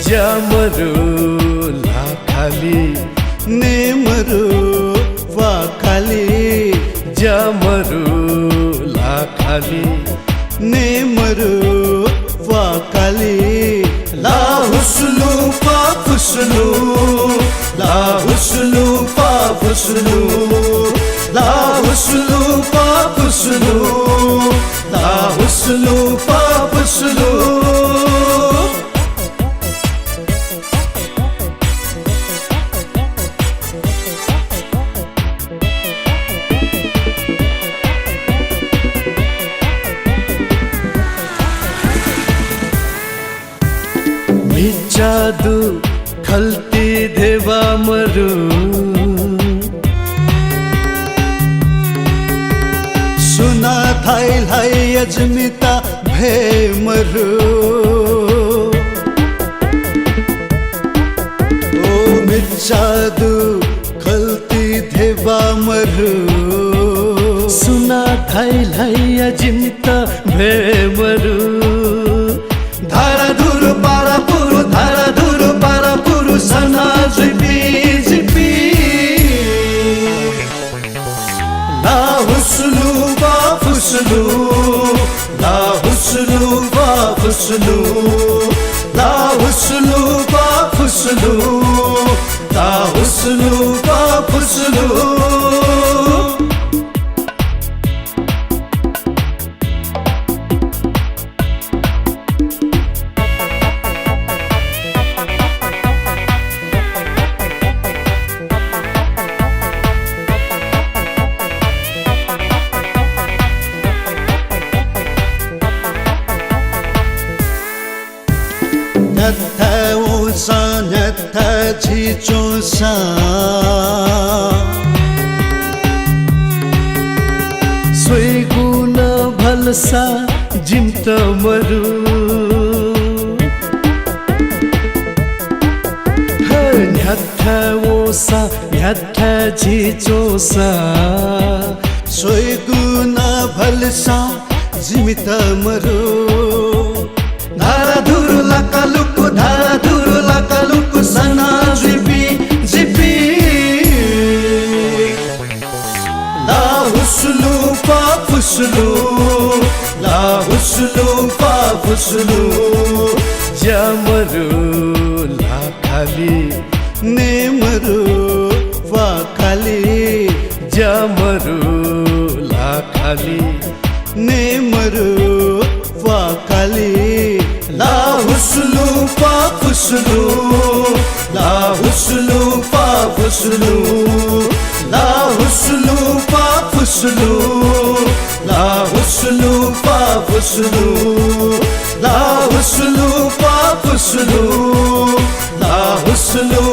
ज्यामरू लाखाली नेमरू वाखाली ज्यामरू लाखाली नेमरू वाखाली ला हुस्नु पा फुस्नु ला हुस्नु पा फुस्नु ला हुस्नु पा फुस्नु ला हुस्नु पा फुस्नु जादू खलती देवा मरू सुना थाई लाई अजमिता भे मरू ओ जादू खलती देवा मरू सुना थाई लाई अजमिता भे मरू धारा धुरु पारा पुरु धारा धुरु पारा पुरु सना जिपी जिपी ला हुस्नु बा फुस्नु ला हुस्नु बा फुस्नु ला हुस्नु बा फुस्नु ला हुस्नु बा फुस्नु नत्था ओसा नत्था झिचोसा स्वेगुण भलसा जिम्त मरू न्यात्था ओसा न्यात्था झिचोसा स्वेगुण भलसा जिमित मरू धारा धुरु लकालुकु धारा धुरु लकालुकु सना जिपी जिपी ला हुस्नु पा फुस्नु ला हुस्नु पा फुस्नु ज्यामरू लाखाली नेमरू वाखाली ज्यामरू लाखाली नेमरू वाखाली ला हुस्नु पा फुस्नु ला हुस्नु पा फुस्नु ला हुस्नु पा फुस्नु ला हुस्नु पा फुस्नु ला हुस्नु पा फुस्नु ला हुस्नु